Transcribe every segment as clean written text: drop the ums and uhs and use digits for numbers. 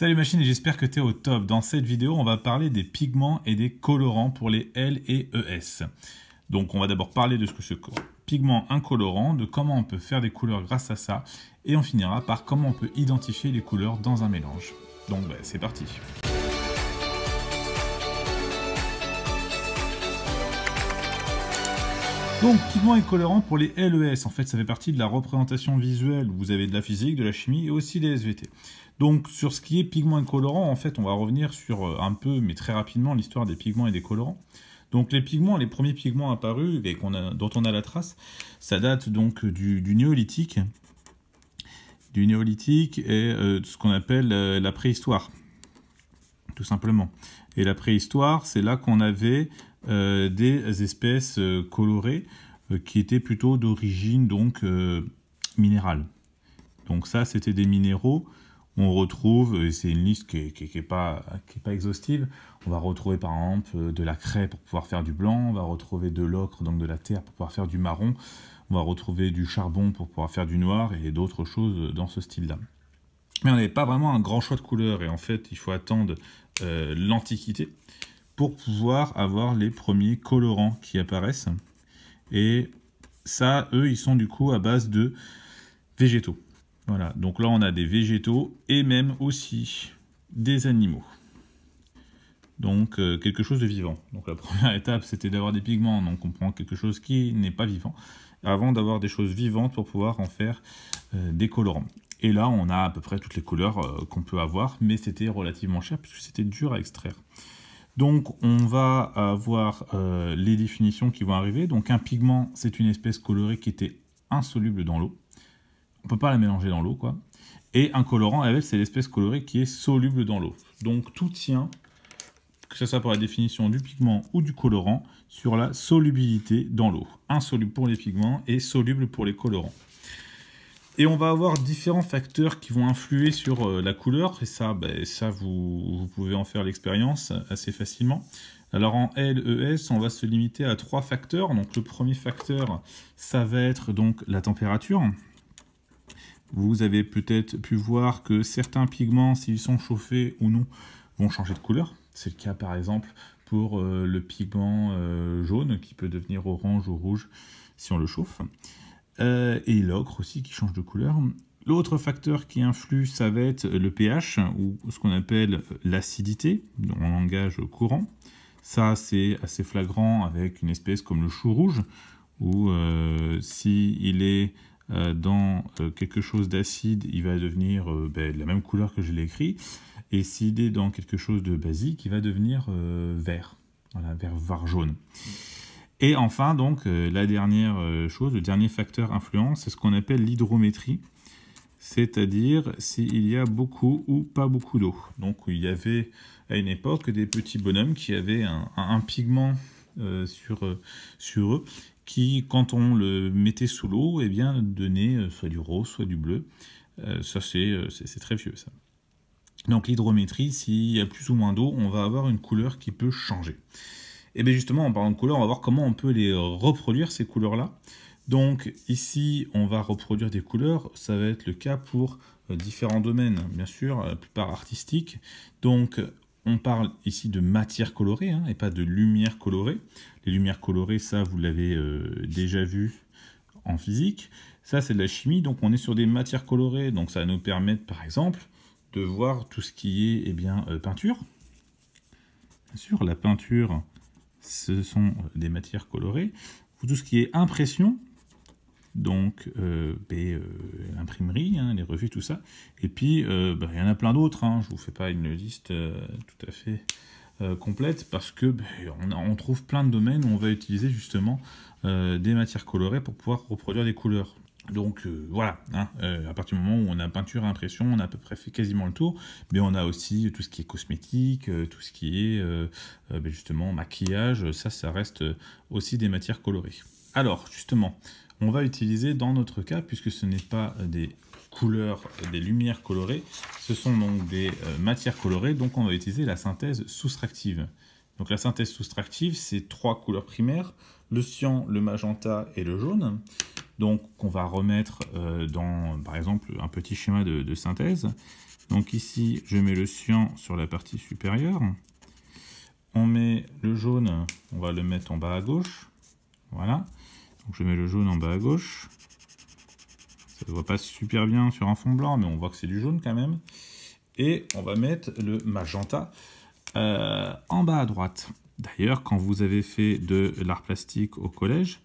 Salut machine et j'espère que tu es au top. Dans cette vidéo, on va parler des pigments et des colorants pour les L et ES. Donc on va d'abord parler de ce que c'est que pigment incolorant, de comment on peut faire des couleurs grâce à ça, et on finira par comment on peut identifier les couleurs dans un mélange. Donc c'est parti. Donc, pigments et colorants pour les LES, en fait, ça fait partie de la représentation visuelle. Vous avez de la physique, de la chimie et aussi des SVT. Donc, sur ce qui est pigments et colorants, en fait, on va revenir sur un peu, mais très rapidement, l'histoire des pigments et des colorants. Donc, les pigments, les premiers pigments apparus et dont on a la trace, ça date donc du néolithique. Du néolithique et de ce qu'on appelle la préhistoire, tout simplement. Et la préhistoire, c'est là qu'on avait des espèces colorées qui étaient plutôt d'origine donc minérale. Donc ça, c'était des minéraux. On retrouve, et c'est une liste qui est pas exhaustive, on va retrouver par exemple de la craie pour pouvoir faire du blanc, on va retrouver de l'ocre, donc de la terre pour pouvoir faire du marron, on va retrouver du charbon pour pouvoir faire du noir et d'autres choses dans ce style-là. Mais on n'avait pas vraiment un grand choix de couleurs et en fait, il faut attendre l'Antiquité pour pouvoir avoir les premiers colorants qui apparaissent. Et ça, eux, ils sont du coup à base de végétaux. Voilà, donc là, on a des végétaux et même aussi des animaux. Donc, quelque chose de vivant. Donc, la première étape, c'était d'avoir des pigments. Donc, on prend quelque chose qui n'est pas vivant, avant d'avoir des choses vivantes pour pouvoir en faire des colorants. Et là, on a à peu près toutes les couleurs qu'on peut avoir, mais c'était relativement cher puisque c'était dur à extraire. Donc, on va avoir les définitions qui vont arriver. Donc, un pigment, c'est une espèce colorée qui était insoluble dans l'eau. On ne peut pas la mélanger dans l'eau, quoi. Et un colorant, c'est l'espèce colorée qui est soluble dans l'eau. Donc, tout tient, que ce soit pour la définition du pigment ou du colorant, sur la solubilité dans l'eau. Insoluble pour les pigments et soluble pour les colorants. Et on va avoir différents facteurs qui vont influer sur la couleur, et ça, vous pouvez en faire l'expérience assez facilement. Alors en LES, on va se limiter à 3 facteurs. Donc le premier facteur, ça va être donc la température. Vous avez peut-être pu voir que certains pigments, s'ils sont chauffés ou non, vont changer de couleur. C'est le cas par exemple pour le pigment jaune, qui peut devenir orange ou rouge si on le chauffe. Et l'ocre aussi qui change de couleur. L'autre facteur qui influe, ça va être le pH, ou ce qu'on appelle l'acidité, en langage courant. Ça, c'est assez flagrant avec une espèce comme le chou rouge, où s'il est dans quelque chose d'acide, il va devenir de la même couleur que je l'ai écrit. Et s'il est dans quelque chose de basique, il va devenir vert, voilà, vert jaune. Et enfin, donc, la dernière chose, le dernier facteur influent, c'est ce qu'on appelle l'hydrométrie, c'est-à-dire s'il y a beaucoup ou pas beaucoup d'eau. Donc, il y avait à une époque des petits bonhommes qui avaient un pigment sur eux, qui, quand on le mettait sous l'eau, eh bien, donnait soit du rose, soit du bleu. Ça, c'est très vieux, ça. Donc, l'hydrométrie, s'il y a plus ou moins d'eau, on va avoir une couleur qui peut changer. Et bien justement, en parlant de couleurs, on va voir comment on peut les reproduire, ces couleurs-là. Donc ici, on va reproduire des couleurs. Ça va être le cas pour différents domaines, bien sûr, la plupart artistiques. Donc on parle ici de matière colorée, et pas de lumière colorée. Les lumières colorées, ça, vous l'avez déjà vu en physique. Ça, c'est de la chimie. Donc on est sur des matières colorées. Donc ça va nous permettre, par exemple, de voir tout ce qui est peinture. Bien sûr, la peinture, ce sont des matières colorées. Tout ce qui est impression, donc l'imprimerie, les revues, tout ça. Et puis, il y en a plein d'autres. Je ne vous fais pas une liste tout à fait complète parce que on trouve plein de domaines où on va utiliser justement des matières colorées pour pouvoir reproduire des couleurs. Donc voilà, à partir du moment où on a peinture et impression, on a à peu près fait quasiment le tour, mais on a aussi tout ce qui est cosmétique, tout ce qui est justement maquillage, ça reste aussi des matières colorées. Alors justement, on va utiliser dans notre cas, puisque ce n'est pas des couleurs, des lumières colorées, ce sont donc des matières colorées, donc on va utiliser la synthèse soustractive. Donc la synthèse soustractive, c'est 3 couleurs primaires, le cyan, le magenta et le jaune. donc qu'on va remettre dans, par exemple, un petit schéma de synthèse. Donc ici, je mets le cyan sur la partie supérieure. On met le jaune, on va le mettre en bas à gauche. Voilà. Donc je mets le jaune en bas à gauche. Ça ne voit pas super bien sur un fond blanc, mais on voit que c'est du jaune quand même. Et on va mettre le magenta en bas à droite. D'ailleurs, quand vous avez fait de l'art plastique au collège,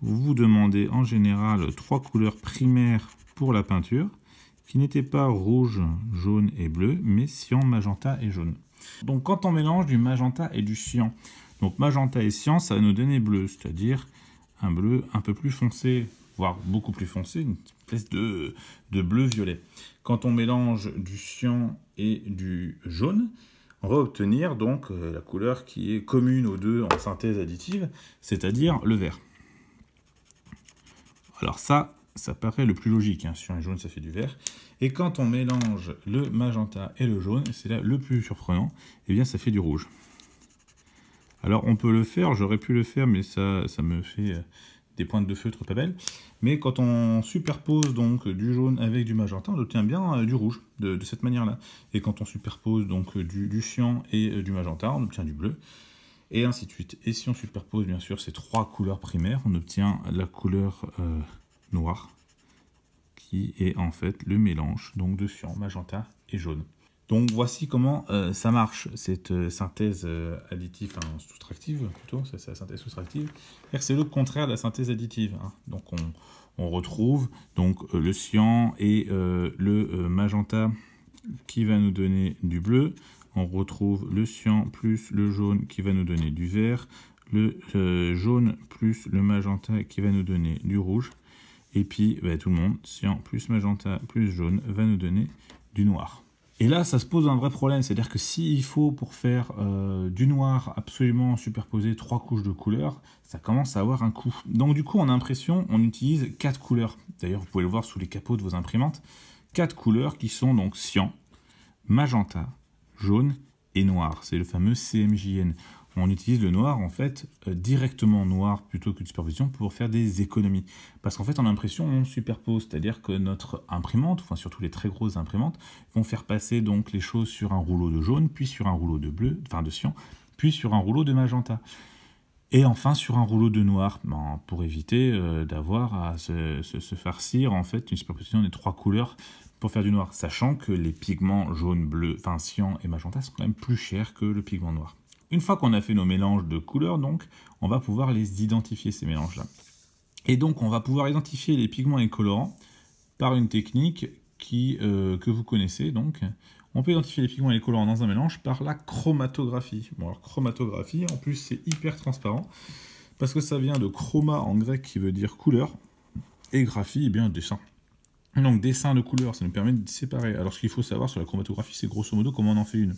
vous vous demandez en général 3 couleurs primaires pour la peinture, qui n'étaient pas rouge, jaune et bleu, mais cyan, magenta et jaune. Donc quand on mélange du magenta et du cyan, donc magenta et cyan, ça va nous donner bleu, c'est-à-dire un bleu un peu plus foncé, voire beaucoup plus foncé, une espèce de bleu-violet. Quand on mélange du cyan et du jaune, on va obtenir donc la couleur qui est commune aux deux en synthèse additive, c'est-à-dire le vert. Alors ça paraît le plus logique, hein. Cyan et jaune, ça fait du vert. Et quand on mélange le magenta et le jaune, c'est là le plus surprenant, eh bien ça fait du rouge. Alors on peut le faire, j'aurais pu le faire, mais ça me fait des pointes de feutre pas belles. Mais quand on superpose donc du jaune avec du magenta, on obtient bien du rouge, de cette manière-là. Et quand on superpose donc du cyan et du magenta, on obtient du bleu. Et ainsi de suite. Et si on superpose bien sûr ces 3 couleurs primaires, on obtient la couleur noire, qui est en fait le mélange donc de cyan, magenta et jaune. Donc voici comment ça marche, cette synthèse additive, enfin soustractive plutôt, c'est la synthèse soustractive. C'est le contraire de la synthèse additive, hein. Donc on retrouve donc le cyan et le magenta qui va nous donner du bleu. On retrouve le cyan plus le jaune qui va nous donner du vert, le jaune plus le magenta qui va nous donner du rouge. Et puis tout le monde, cyan plus magenta plus jaune, va nous donner du noir. Et là, ça se pose un vrai problème, c'est-à-dire que s'il faut, pour faire du noir, absolument superposer 3 couches de couleurs, ça commence à avoir un coût. Donc du coup, en impression, on utilise 4 couleurs. D'ailleurs, vous pouvez le voir sous les capots de vos imprimantes. 4 couleurs qui sont donc cyan, magenta, jaune et noir. C'est le fameux CMJN. On utilise le noir, en fait, directement noir plutôt que de superposition pour faire des économies. Parce qu'en fait, en impression, on superpose, c'est-à-dire que notre imprimante, enfin surtout les très grosses imprimantes, vont faire passer donc les choses sur un rouleau de jaune, puis sur un rouleau de bleu, enfin de cyan, puis sur un rouleau de magenta. Et enfin sur un rouleau de noir, pour éviter d'avoir à se farcir en fait une superposition des 3 couleurs pour faire du noir, sachant que les pigments jaune, bleu, enfin cyan et magenta sont quand même plus chers que le pigment noir. Une fois qu'on a fait nos mélanges de couleurs, donc, on va pouvoir les identifier, ces mélanges-là. Et donc, on va pouvoir identifier les pigments et colorants par une technique que vous connaissez. Donc, on peut identifier les pigments et les colorants dans un mélange par la chromatographie. Bon, alors, chromatographie, en plus, c'est hyper transparent, parce que ça vient de chroma en grec, qui veut dire couleur, et graphie, eh bien, dessin. Donc, dessin de couleur, ça nous permet de séparer. Alors, ce qu'il faut savoir sur la chromatographie, c'est grosso modo comment on en fait une.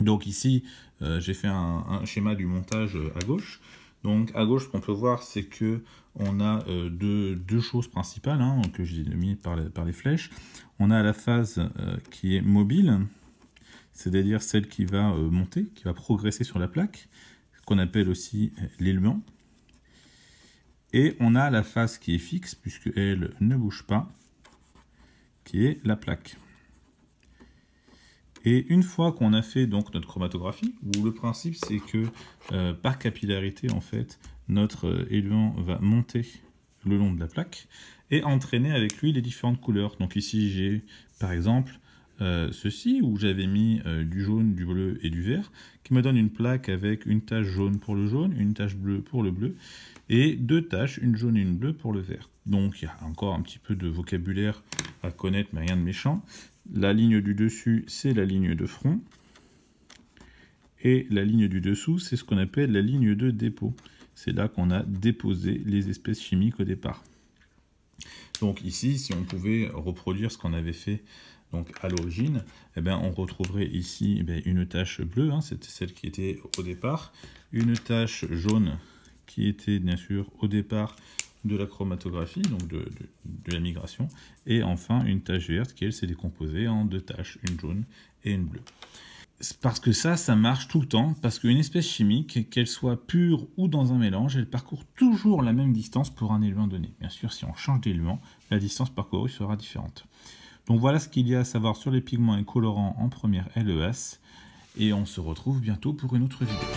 Donc ici, j'ai fait un schéma du montage à gauche. Donc à gauche, ce qu'on peut voir, c'est que on a deux choses principales, hein, que j'ai mis par les flèches. On a la phase qui est mobile, c'est-à-dire celle qui va monter, qui va progresser sur la plaque, qu'on appelle aussi l'élément. Et on a la phase qui est fixe, puisqu'elle ne bouge pas, qui est la plaque. Et une fois qu'on a fait donc notre chromatographie, où le principe c'est que par capillarité en fait, notre élément va monter le long de la plaque et entraîner avec lui les différentes couleurs. Donc ici j'ai par exemple ceci où j'avais mis du jaune, du bleu et du vert, qui me donne une plaque avec une tache jaune pour le jaune, une tache bleue pour le bleu, et 2 taches, une jaune et une bleue pour le vert. Donc il y a encore un petit peu de vocabulaire à connaître, mais rien de méchant. La ligne du dessus, c'est la ligne de front. Et la ligne du dessous, c'est ce qu'on appelle la ligne de dépôt. C'est là qu'on a déposé les espèces chimiques au départ. Donc ici, si on pouvait reproduire ce qu'on avait fait donc à l'origine, eh bien, on retrouverait ici une tache bleue, hein, c'était celle qui était au départ, une tache jaune qui était bien sûr au départ de la chromatographie, donc de la migration, et enfin une tache verte qui elle s'est décomposée en 2 taches, une jaune et une bleue. Parce que ça marche tout le temps, parce qu'une espèce chimique, qu'elle soit pure ou dans un mélange, elle parcourt toujours la même distance pour un élément donné. Bien sûr, si on change d'élément, la distance parcourue sera différente. Donc voilà ce qu'il y a à savoir sur les pigments et colorants en première LES, et on se retrouve bientôt pour une autre vidéo.